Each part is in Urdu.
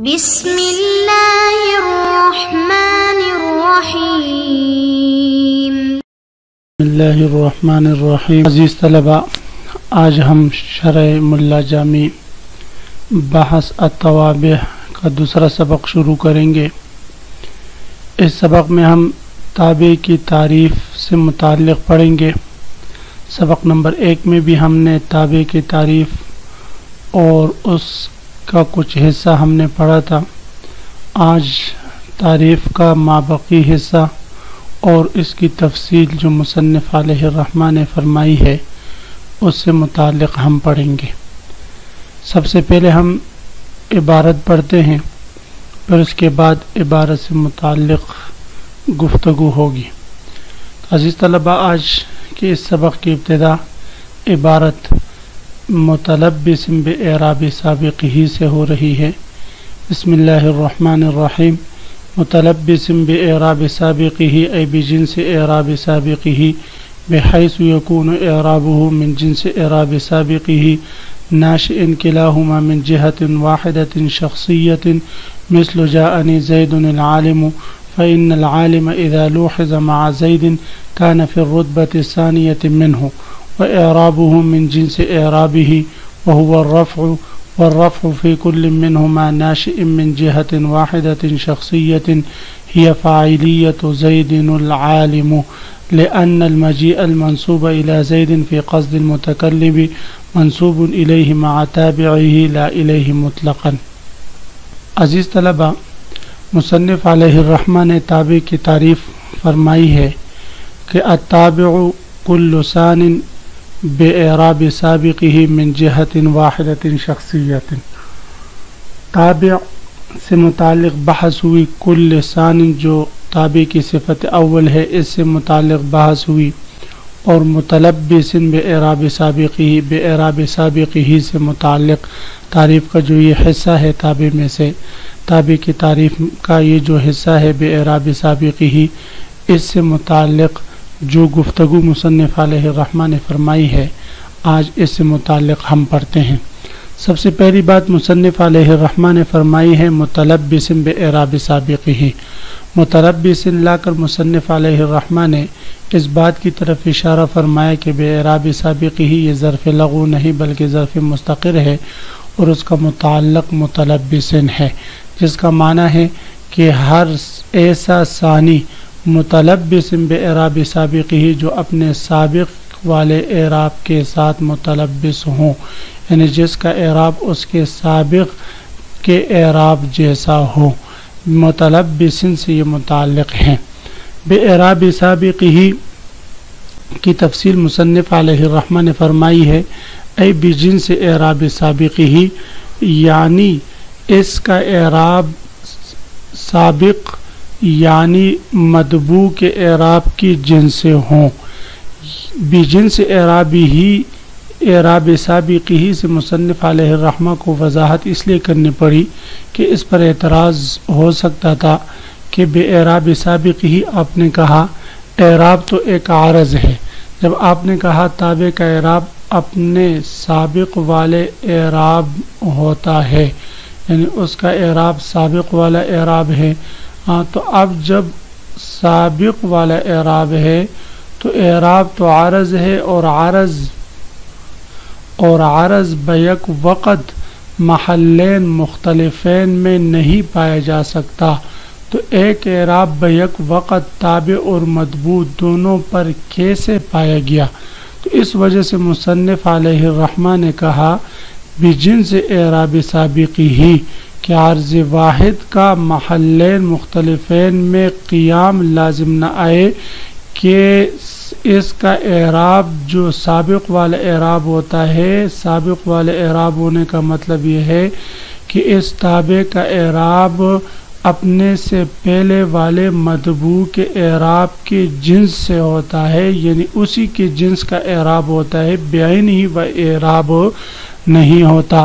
بسم اللہ الرحمن الرحیم۔ بسم اللہ الرحمن الرحیم۔ عزیز طلباء، آج ہم شرح ملا جامی بحث التوابع کا دوسرا سبق شروع کریں گے۔ اس سبق میں ہم تابع کی تعریف سے متعلق پڑھیں گے۔ سبق نمبر 1 میں بھی ہم نے تابع کی تعریف اور اس کا کچھ حصہ ہم نے پڑھا تھا۔ آج تعریف کا مابقی حصہ اور اس کی تفصیل جو مصنف علیہ الرحمہ نے فرمائی ہے اس سے متعلق ہم پڑھیں گے۔ سب سے پہلے ہم عبارت پڑھتے ہیں، پھر اس کے بعد عبارت سے متعلق گفتگو ہوگی۔ عزیز طلباء، آج کے اس سبق کی ابتدا عبارت متلبس بإعراب سابقہ سے ہو رہی ہے۔ بسم اللہ الرحمن الرحیم۔ متلبس بإعراب سابقہ ای بجنس إعراب سابقہ بحیث یکون إعرابہ من جنس إعراب سابقہ ناشئ کلاہما من جہة واحدة شخصیة مثل جاءنی زید العالم فإن العالم إذا لوحظ مع زید كان في الرتبة الثانية منه وإعرابه من جنس إعرابه وهو الرفع، والرفع في كل منهما ناشئ من جهة واحدة شخصية هي فاعلية زيد العالم، لأن المجيء المنسوب إلى زيد في قصد المتكلم منسوب إليه مع تابعه لا إليه مطلقا۔ عزیز طلبہ، مصنف علیہ الرحمہ نے تابع کی تعریف فرمائی ہے کہ التابع كل ثان بإعراب سابقہ من جہة واحدة شخصیت۔ تابع سے متعلق بحث ہوئی، کل ثان جو تابع کی صفت اول ہے اس سے متعلق بحث ہوئی، اور متلبس بإعراب سابقہ بإعراب سابقہ سے متعلق تعریف کا جو یہ حصہ ہے تابع میں سے، تابع کی تعریف کا یہ جو حصہ ہے بإعراب سابقہ، اس سے متعلق جو گفتگو مصنف علیہ الرحمہ نے فرمائی ہے آج اس سے متعلق ہم پڑھتے ہیں۔ سب سے پہلی بات مصنف علیہ الرحمہ نے فرمائی ہے متلبس بإعراب سابقہ۔ متلبس لا کر مصنف علیہ الرحمہ نے اس بات کی طرف اشارہ فرمایا کہ بإعراب سابقہ یہ ظرف لغو نہیں بلکہ ظرف مستقر ہے، اور اس کا متعلق متلبس ہے، جس کا معنی ہے کہ ہر ایسا ثانی متلبس بإعراب سابقہ جو اپنے سابق والے اعراب کے ساتھ متلبس ہوں، یعنی جس کا اعراب اس کے سابق کے اعراب جیسا ہو، متلبس سے یہ متعلق ہیں۔ بإعراب سابقہ کی تفصیل مصنف علیہ الرحمہ نے فرمائی ہے ای بجنس اعراب سابقہ، یعنی اس کا اعراب سابق یعنی مطبوع کے اعراب کی جنس سے ہوں۔ بجنس اعرابی ہی اعراب سابقہ سے مصنف علیہ الرحمہ کو وضاحت اس لیے کرنی پڑی کہ اس پر اعتراض ہو سکتا تھا کہ بإعراب سابقہ آپ نے کہا اعراب تو ایک عارض ہے، جب آپ نے کہا تابع کا اعراب اپنے سابق والے اعراب ہوتا ہے، یعنی اس کا اعراب سابق والا اعراب ہے، تو اب جب سابق والا اعراب ہے تو اعراب تو عارض ہے، اور عارض بیک وقت محلین مختلفین میں نہیں پایا جا سکتا، تو ایک اعراب بیک وقت تابع اور مطبوع دونوں پر کیسے پایا گیا؟ تو اس وجہ سے مصنف علیہ الرحمہ نے کہا بجنس اعراب سابقہ ہی کہ عارض واحد کا محلین مختلفین میں قیام لازم نہ آئے، کہ اس کا اعراب جو سابق والا اعراب ہوتا ہے، سابق والا اعراب ہونے کا مطلب یہ ہے کہ اس تابع کا اعراب اپنے سے پہلے والے مطبوع کے اعراب کے جنس سے ہوتا ہے، یعنی اسی کے جنس کا اعراب ہوتا ہے، بعین ہی وہ اعراب نہیں ہوتا۔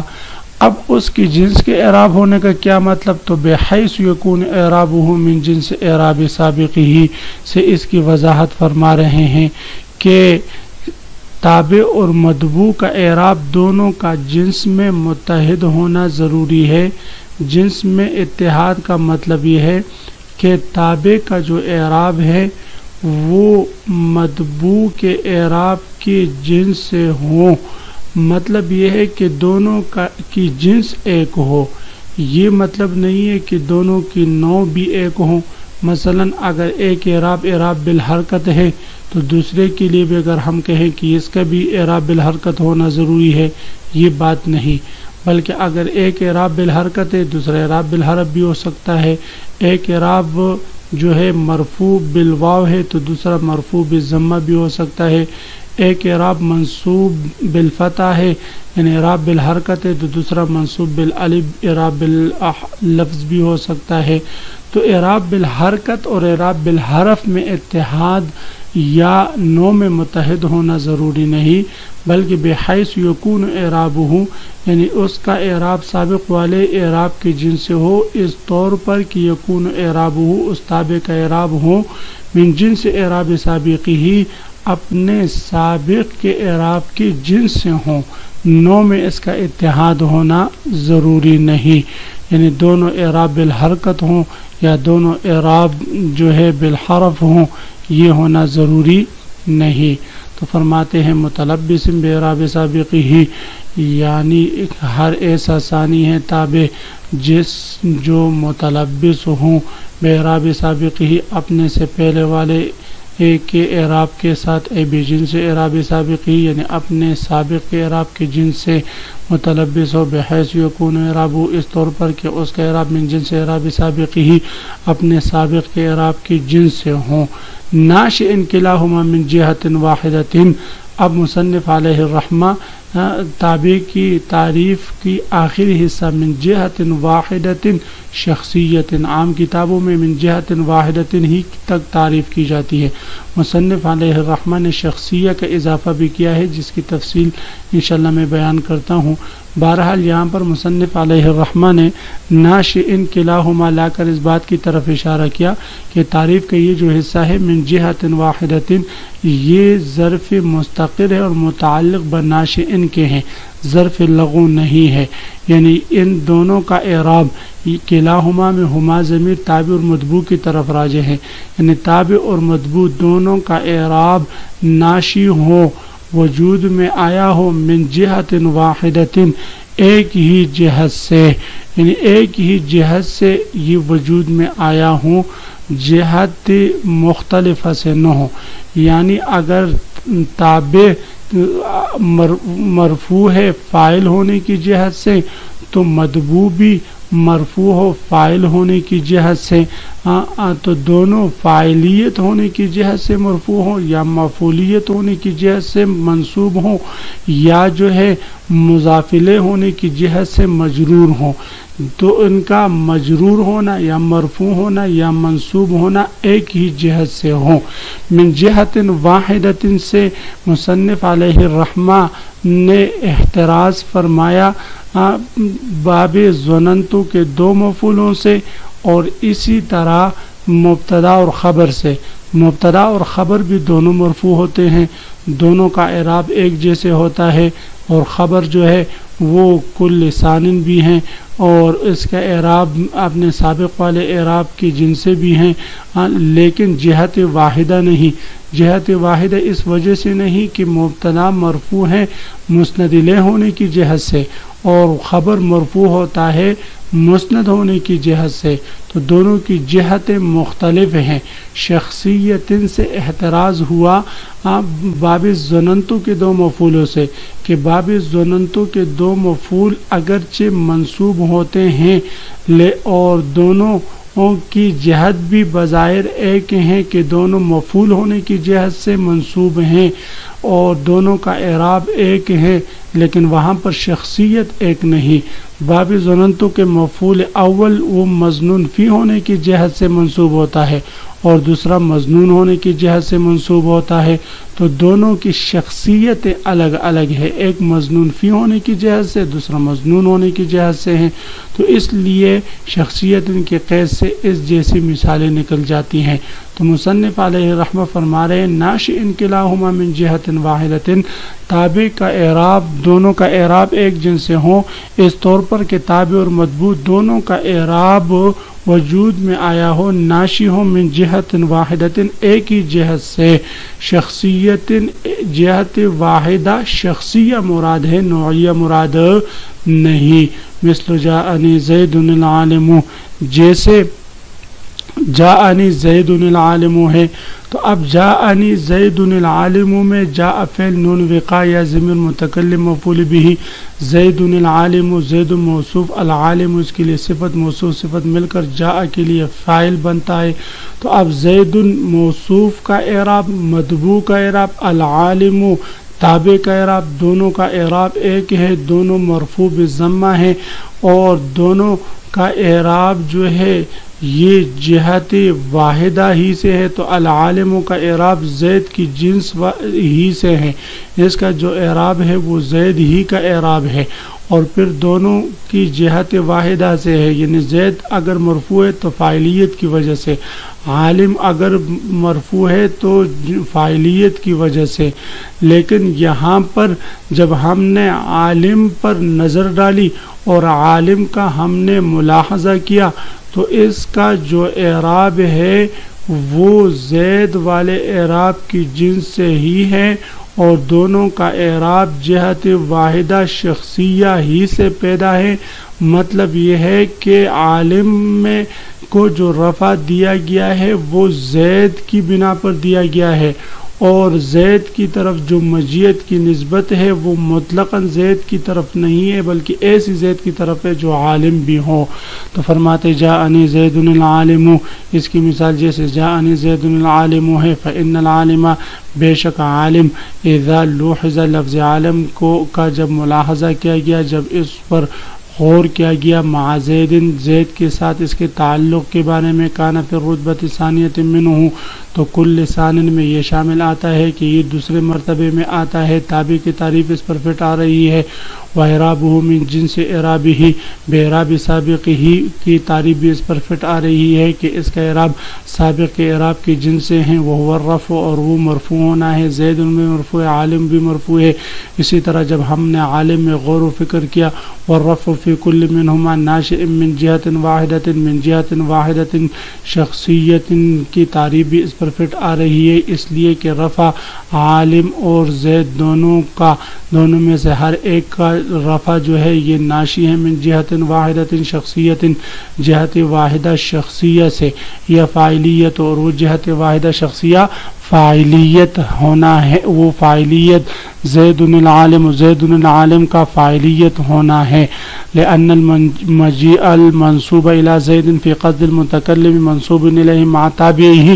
اب اس کی جنس کے اعراب ہونے کا کیا مطلب؟ تو بحیث یکون اعرابہ من جنس اعراب سابقہ سے اس کی وضاحت فرما رہے ہیں کہ تابع اور مطبوع کا اعراب دونوں کا جنس میں متحد ہونا ضروری ہے، جنس میں اتحاد کا مطلب یہ ہے کہ تابع کا جو اعراب ہے وہ مطبوع کے اعراب کی جنس سے ہو. مطلب یہ ہے کہ دونوں کی جنس ایک ہو. یہ مطلب نہیں ہے کہ دونوں کی نوع بھی ایک ہوں. مثلا اگر ایک اعراب بالحرکت ہے تو دوسرے کے لیے بھی اگر ہم کہیں کہ اس کا بھی اعراب بالحرکت ہونا ضروری ہے، یہ بات نہیں. بلکہ اگر ایک اعراب بالحرکت ہے دوسرا اعراب بالحرف بھی ہو سکتا ہے. ایک اعراب جو ہے مرفوع بالواو ہے تو دوسرا مرفوع بالضمہ بھی ہو سکتا ہے. ایک اعراب منصوب بالفتح ہے یعنی اعراب بالحرکت ہے تو دوسرا منصوب بالالف اعراب باللفظ بھی ہو سکتا ہے. تو اعراب بالحرکت اور اعراب بالحرف میں اتحاد یا نوع میں متحد ہونا ضروری نہیں، بلکہ بحیث یکون اعرابہ یعنی اس کا اعراب سابق والے اعراب کے جن سے ہو، اس طور پر کہ یکون اعرابہ اس تابع کا اعراب ہو من جنس اعراب سابقہ اپنے سابق کے اعراب کی جنس سے ہوں. نوع میں اس کا اتحاد ہونا ضروری نہیں، یعنی دونوں اعراب بالحرکت ہوں یا دونوں اعراب جو ہے بالحرف ہوں، یہ ہونا ضروری نہیں. تو فرماتے ہیں متلبس باعراب سابقہ یعنی ہر ایسا ثانی ہے تابع جو متلبس ہوں باعراب سابقہ اپنے سے پہلے والے ایک کے اعراب کے ساتھ بجنس اعراب سابقی یعنی اپنے سابق کے اعراب کے جنس سے متلبس ہو، بحیث یکون اعرابہ اس طور پر کہ اس کا اعراب من جنس اعراب سابقی اپنے سابق کے اعراب کی جنس سے ہوں. ناشئ کلاہما من جہۃ واحدۃ. اب مصنف علیہ الرحمہ تابع کی تعریف کی آخری حصہ من جہۃ واحدۃ شخصیت، عام کتابوں میں من جہۃ واحدۃ ہی تک تعریف کی جاتی ہے. مصنف علیہ الرحمہ نے شخصیہ کا اضافہ بھی کیا ہے جس کی تفصیل انشاءاللہ میں بیان کرتا ہوں. بہرحال یہاں پر مصنف علیہ الرحمہ نے ناشئ کلاہما لا کر اس بات کی طرف اشارہ کیا کہ تعریف کا یہ جو حصہ ہے من جہۃ واحدۃ یہ ظرف مستقر ہے اور متعلق بناشئ کے ہیں، ظرف لغو نہیں ہے. یعنی ان دونوں کا اعراب کلاہما میں ہما ضمیر تابع اور مطبوع کی طرف راجع ہے، یعنی تابع اور مطبوع دونوں کا اعراب ناشی ہو، وجود میں آیا ہو من جہت واحدۃ ایک ہی جہت سے، یعنی ایک ہی جہت سے یہ وجود میں آیا ہوں، جہت مختلفہ سے نہ ہو. یعنی اگر تابع مرفوع ہے فاعل ہونے کی جہت سے تو مطبوع بھی مرفوع ہو فاعل ہونے کی جہت سے، تو دونوں فاعلیت ہونے کی جہت سے مرفوع ہوں یا مفعولیت ہونے کی جہت سے منصوب ہوں یا جو ہے مضافلے ہونے کی جہت سے مجرور ہوں. تو ان کا مجرور ہونا یا مرفوع ہونا یا منصوب ہونا ایک ہی جہت سے ہوں. من جہت واحدۃ سے مصنف علیہ الرحمہ نے احتراز فرمایا باب ظننتو کے دو مفعولوں سے اور اسی طرح مبتدا اور خبر سے. مبتدا اور خبر بھی دونوں مرفوع ہوتے ہیں، دونوں کا اعراب ایک جیسے ہوتا ہے، اور خبر جو ہے وہ کل لسان بھی ہیں اور اس کا اعراب اپنے سابق والے اعراب کی جن سے بھی ہیں، لیکن جہت واحدہ نہیں. جہت واحدہ اس وجہ سے نہیں کہ مبتدا مرفوع ہے مسند الیہ ہونے کی جہت سے اور خبر مرفوع ہوتا ہے مسند ہونے کی جہت سے، تو دونوں کی جہتیں مختلف ہیں. شخصیت سے احتراز ہوا باب ظننتو کے دو مفعولوں سے کہ باب ظننتو کے دو مفعول اگرچہ منصوب ہوتے ہیں اور دونوں کی جہت بھی بظاہر ایک ہیں کہ دونوں مفعول ہونے کی جہت سے منصوب ہیں اور دونوں کا اعراب ایک ہے، لیکن وہاں پر شخصیت ایک نہیں. باب ظننتو کے مفعول اول وہ مظنون فی ہونے کی جہت سے منصوب ہوتا ہے اور دوسرا مظنون ہونے کی جہت سے منصوب ہوتا ہے، تو دونوں کی شخصیت الگ الگ ہے، ایک مظنون فی ہونے کی جہت سے دوسرا مظنون ہونے کی جہت سے ہیں. تو اس لیے شخصیت ان کے قید سے اس جیسی مثالیں نکل جاتی ہیں. تو مصنف علیہ رحمہ فرما رہے ہیں ناشئ کلاہما من جہت واحدۃ، تابع کا اعراب دونوں کا اعراب ایک جن سے ہوں، اس طور پر کہ تابع اور متبوع دونوں کا اعراب وجود میں آیا ہو، ناشئ ہو من جہت واحدۃ ایک ہی جہت سے، شخصیت جہت واحدہ شخصیہ مراد ہے، نوعیہ مراد نہیں۔ مثل جاءنی زید العالم، جیسے جاءنی زید العالم ہے، تو اب جاءنی زید العالم میں جاء فعل نون وقاء یا ضمیر متکلم مفعول به، زید العالم زید موصوف، العالم اس کے لیے صفت موصوف صفت مل کر جاء کے لیے فاعل بنتا ہے۔ تو اب زید موصوف کا اعراب، متبوع کا اعراب، العالم تابع کا اعراب، دونوں کا اعراب ایک ہے، دونوں مرفوع بالضمہ ہیں، اور دونوں کا اعراب جو ہے یہ جہت واحدہ ہی سے ہے۔ تو العالم کا اعراب زید کی جنس ہی سے ہے، اس کا جو اعراب ہے وہ زید ہی کا اعراب ہے، اور پھر دونوں کی جہت واحدہ سے ہے، یعنی زید اگر مرفوع ہے تو فاعلیت کی وجہ سے، عالم اگر مرفوع ہے تو فاعلیت کی وجہ سے۔ لیکن یہاں پر جب ہم نے عالم پر نظر ڈالی اور عالم کا ہم نے ملاحظہ کیا تو اس کا جو اعراب ہے وہ زید والے اعراب کی جنس سے ہی ہے، اور دونوں کا اعراب جہت واحدہ شخصیہ ہی سے پیدا ہے۔ مطلب یہ ہے کہ عالم میں کو جو رفع دیا گیا ہے وہ زید کی بنا پر دیا گیا ہے، اور زید کی طرف جو مجیت کی نسبت ہے وہ مطلقاً زید کی طرف نہیں ہے بلکہ ایسی زید کی طرف ہے جو عالم بھی ہو۔ تو فرماتے جاءنی زید العالم، اس کی مثال جیسے جاءنی زید العالم ہے، فإن العالم بے شک عالم، اذا لوحظ لفظ عالم کا جب ملاحظہ کیا گیا، جب اس پر غور کیا گیا، مع زید زید کے ساتھ اس کے تعلق کے بارے میں، کان فی الرتبۃ ثانیۃ منہ، تو کل لسان میں یہ شامل آتا ہے کہ یہ دوسرے مرتبے میں آتا ہے، تابع کی تعریف اس پر فٹ آ رہی ہے، وَإِعْرَابُهُ مِنْ جِنْسِ إِعْرَابِهِ، بے اعراب سابق ہی کی تعریف بھی اس پر فٹ آ رہی ہے کہ اس کا اعراب سابق کے اعراب کی جنس سے ہیں، وَهُوَ الرَّفْعُ، اور وہ مرفوع ہونا ہے، زید ان میں مرفوع ہے، عالم بھی مرفوع ہے۔ اسی طرح جب ہم نے عالم میں غور و فکر کیا، وَالرَّفْعُ فِي كُلِّ مِنْهُمَا نَاشِئٌ مِنْ جِهَةٍ وَاحِدَةٍ مِنْ جِهَةٍ وَاحِدَةٍ شخصیت کی تعریف بھی اس پر فٹ آ رہی ہے، اس لیے کہ رفع عالم اور زید دونوں میں سے ہر ایک کا رفع جو ہے یہ ناشی ہے من جہت واحدۃ شخصیت، جہت واحدہ شخصیہ سے، یا فاعلیت، اور وہ جہت واحدہ شخصیہ فاعلیت ہونا ہے، وہ فاعلیت زید العالم کا فاعلیت ہونا ہے، لأن المجیء المنصوب الى زید فی قصد المتکلم منصوب الیہ مع تابعہ،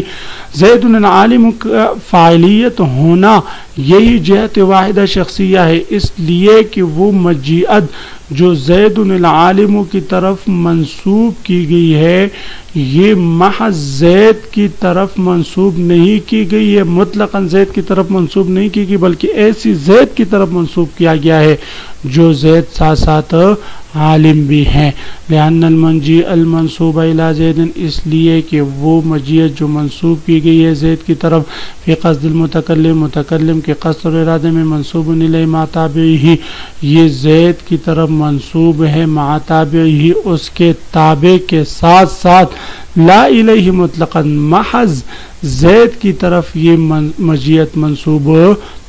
زید العالم کا فاعلیت ہونا یہی جہت واحدہ شخصیہ ہے، اس لیے کہ وہ مجیعت جو زید العالم کی طرف منسوب کی گئی ہے یہ محض زید کی طرف منسوب نہیں کی گئی ہے، مطلقاً زید کی طرف منسوب نہیں کی گئی بلکہ ایسی زید کی طرف منسوب کیا گیا ہے جو زید ساتھ ساتھ عالم بھی ہیں۔ لأن المنجی المنصوب الى زید، اس لیے کہ وہ مجیت جو منسوب کی گئی ہے زید کی طرف، فی قصد المتکلم، متکلم کے قصد اور ارادے میں، منصوب الیہ مع تابعہ، یہ زید کی طرف منسوب ہے مع تابعہ، اس کے تابع کے ساتھ ساتھ، لا الیہ مطلقاً، محض زید کی طرف یہ مجیت منسوب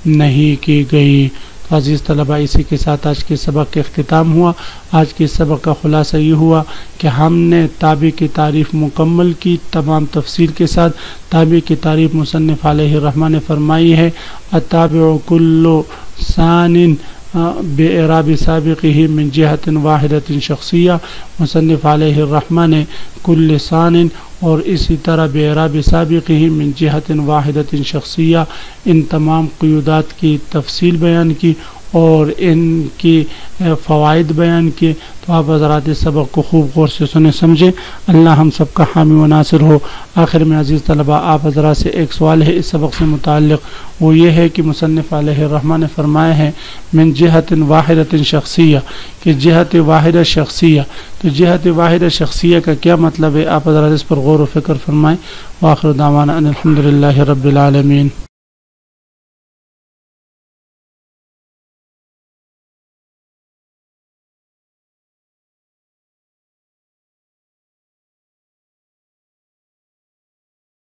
نہیں کی گئی۔ عزیز طلبہ، اسی کے ساتھ آج کے سبق کے اختتام ہوا۔ آج کے سبق کا خلاصہ یہ ہوا کہ ہم نے تابع کی تعریف مکمل کی، تمام تفصیل کے ساتھ۔ تابع کی تعریف مصنف علیہ الرحمہ نے فرمائی ہے، التابع کل ثان بإعراب سابقہ من جہت واحدۃ شخصیہ، مصنف علیہ الرحمہ نے کل ثان اور اسی طرح بإعراب سابقہ من جہت واحدۃ شخصیہ، ان تمام قیودات کی تفصیل بیان کی، اور ان کی فوائد بیان کیے، تو آپ حضرات اس سبق کو خوب غور سے سنیں سمجھیں۔ اللہ ہم سب کا حامی و ناصر ہو۔ آخر میں عزیز طلبہ، آپ حضرات سے ایک سوال ہے اس سبق سے متعلق، وہ یہ ہے کہ مصنف علیہ الرحمہ نے فرمایا ہے من جہت واحدۃ شخصیہ، کہ جہت واحدہ شخصیہ، تو جہت واحدہ شخصیہ کا کیا مطلب ہے؟ آپ حضرات اس پر غور و فکر فرمائیں۔ وآخر دعوانا ان الحمد للہ رب العالمین۔